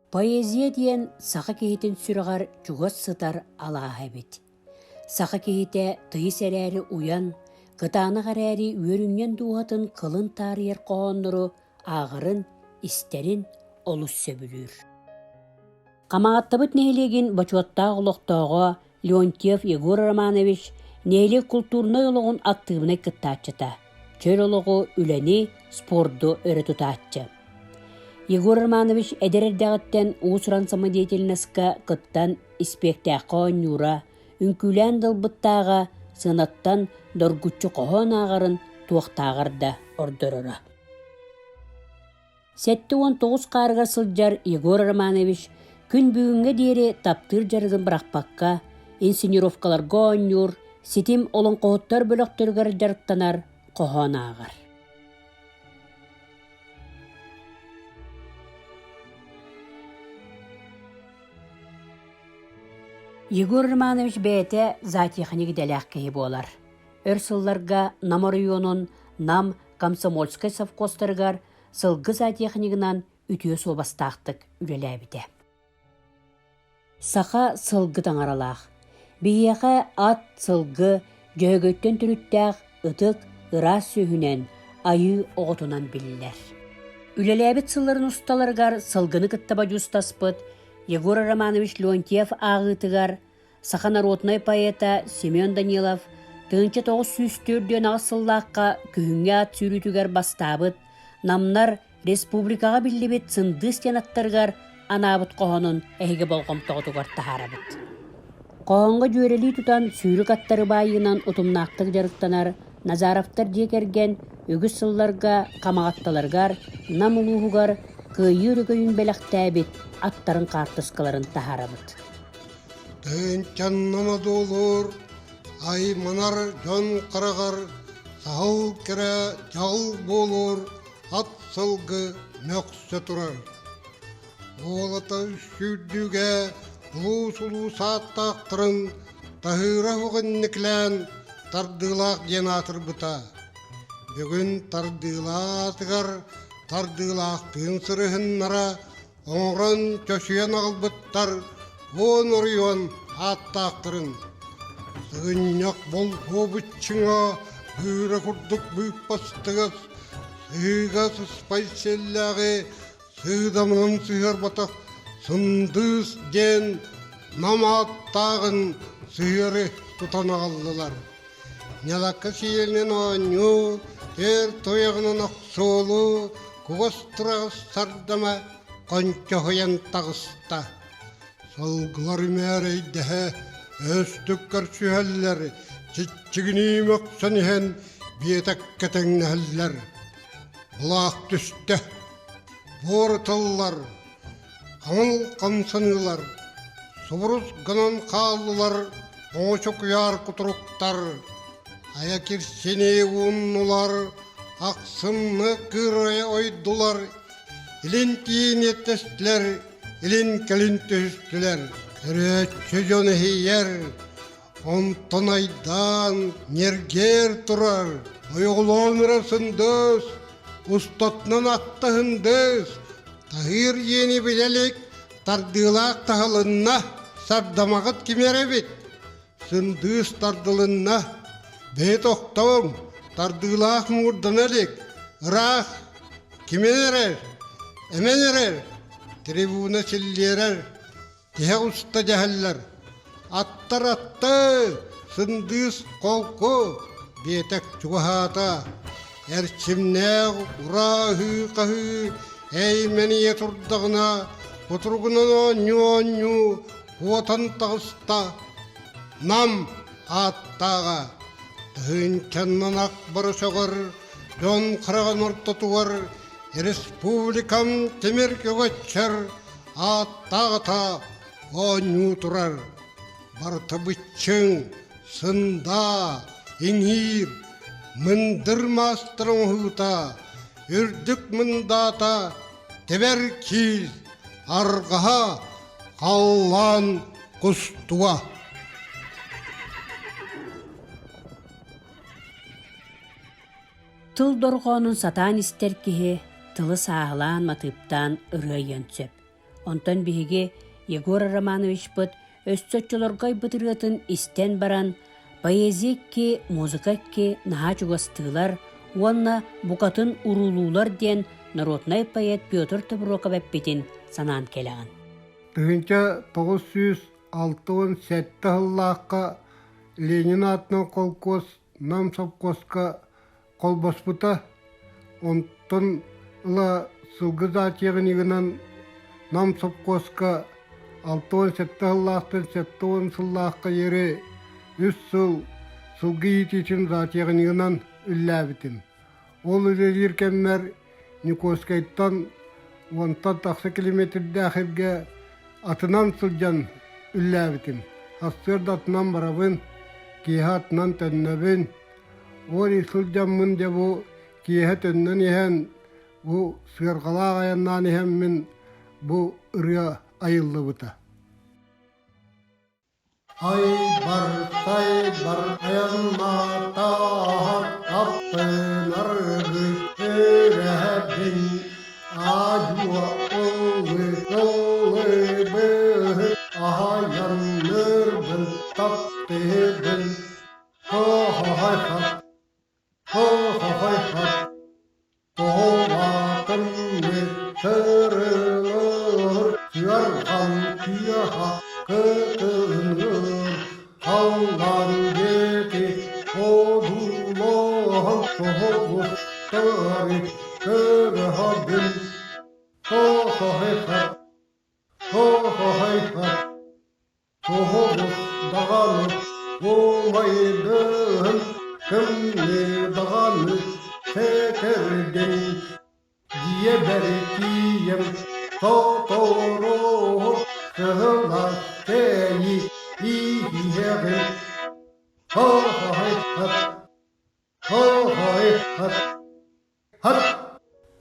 Поэзия диен саха кehitин сүрігар чугас сытар алаға бит. Саха кehite тыйыс әрәрі уян, кытаны қарәрі өріннен дуғатын қылын тарыер қоғанныру ағырын, истерин олус сөбілір. Қамағаттабыт нәйлеген бачуаттағы ұлықтауға Леонтьев Егор Романович нәйлі культурны ұлығын активны кыттачыта. Чөл ұлығы үләні спорду өрі тұтатчы. Егор Романович әдерердәғіттен ұсыран самодеятельнесқа кыттан испектәққа нюра, үнкүлән дылбыттаға сынаттан доргуччу қоған ағарын туақтағырда ордырыра. 7-19 қарыға сылжар Егор Романович күн бүгінгі дері таптыр жарығын бірақпаққа, инсценировкаларға онюр, сетим олон қоғыттар бөліқтіргір жарықтанар қоған ағар. Егор Романович бәйті затиханик дәләқкейі болар. Өрсылларға нам районын, нам комсомольскай совхозтаргар сылғы затиханикынан үтіе собастақтық үлеләбіде. Саха сылғы таңаралақ. Бейеқі ат сылғы жөгөттен түріттәқ ұтық ырас сүйінен айы оғытынан білілер. Үлеләбіт сылларын ұсталарғар сылғыны кыттаба жүстаспыт Егор Романович Леонтьев ағытығар, Саха народной поэта Семен Данилов 1904-ден ағысыллаққа күйінге ат сүйрітігер бастабыт, намнар республикаға білдебет сынды стенаттарғар анабыт қоғанын әйге болғым тоғытығар тахарабыт. Қоғанға жөрелі тұтан сүйрік аттары байынан ұтымнақтық жарықтанар, Назаровтар жекерген өгіз сылларға, қамағатталарғар, нам ұлуғығар, күйі үрігейін бәліқтәбет, аттарын қартысқаларын тахарабыт. Тын чаннамады olur, ай манар жон қарағар, сағыл кірі жал болыр, ат сылғы мөксі тұрар. Олата үшкүрдіге ұлу-сұлу саттақтырын, тахыра ұғыннеклән тардылақ женатыр бұта. Бүгін тардылатығар, тардылақ тын сырығын нара, оңыран көшіен ағылбыттар, он орыйон аттақтырын. Сығынняқ бол қобытшыңа, үйрі құрдық бұйып бастығыз, сыйға сұспай селләғі, сыйдамынан сыйыр батақ, сындыз ден наматтағын сыйыры тұтанағалдылар. Нялаққа сейелінен оңю, тер тояғынан ақсолу, күгістірағыз сардама, қанча хоян тағыста. Салғылар мәрейдігі, өстіккір сүйәлілер, чичігіні мөксінігін бетәккетіңнәлілер. Бұлақ түсті, бортыллар, қамыл қамсынылар, сұбырыз ғынан қалылар, оңышық ұяр құтырықтар, аякер сене ұнылар, ақсынны қыры ойдылар, илін тиін еттестілер, илин калин төстүлер, көрөтчү жоны хейер, онтон айдан нергер турар, ойғылон расындыз, устатнан аттahындыз, тахыр ени білелік, тардылақ тахылынна, сардамағыт кемеребет, сындыз тардылынна, бет оқтауым, тардылақ мұғырдан әлік, рақ, кеменерер, эменерер, трибуна силлерер, теhe usta jahaller, attar attı, sındız kolku, betek çuhata, erçimne urahı kahı, eymeniye turdağına, oturgunan onyu, huatan tağısta, nam attağa, tığın kannan akbarı soğur, jon kırağın orta tuvar, Республикам темір көгетчер, аттағыта оню тұрар. Барты бұтчың, сында, еңір, мындыр мастырың ғыта, үрдік мындата, тебер киз, арғаға қаллан құстуа. Тыл дорғонын сатан истер кеhe, тылы сағылан матыптан ұрайын сөп. Онтон биһиги Егор Романович быт өссөтчөлөргөй бытырыатын истен баран, поэзиякки, музыкакки наһа чугастыылар, уонна букатын урулуулар диэн народный поэт Петр Товроков эппитин санаан келеген. Тыгынча 906 хыллааққа Ленин атынан колкос нам совкоска колбоспута, онтон ыла сылгы затиягынигынан нам совкоска 6-7 хыллаақтан 7 сыллааққа ері 3 сыл сылгы етечін затиягынигынан үлләбітін. Ол үлелеркенмер Никоскайттан 10 километрді әхірге атынан сылжан үлләбітін. Астырды атынан барабын, кейі атынан төннәбін. Ори сылжанмын де бұ кейі төннен ехен, бұ сығырғалақ аяннан ехен мен бұ ұрия айылды бұта. Ай бар, аянна тағат, аптын арғы өрәбін, ажуа олы бұр, аяннырбын, таптыбын, хо-хо-хай-хат, тоғатынны сырылыр, сүйарған күйаға кытылыр, қалдан беті одулығын соғыстары көрәбін, хо-хо-хай-хат, соғыстағаны болмайдың, кімне дағаны секірден, дие бәрекием тоторо, сығылар кәйі иегін, хо-хо-хай-хат.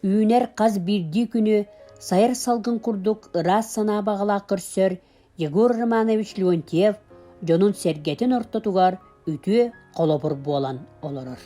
Үүнер қаз бирди күні сайыр салгын курдук ырас сана бағала көрсөр Егор Романович Леонтьев жонун сергетин ортотугар үтү колобур болан олорор.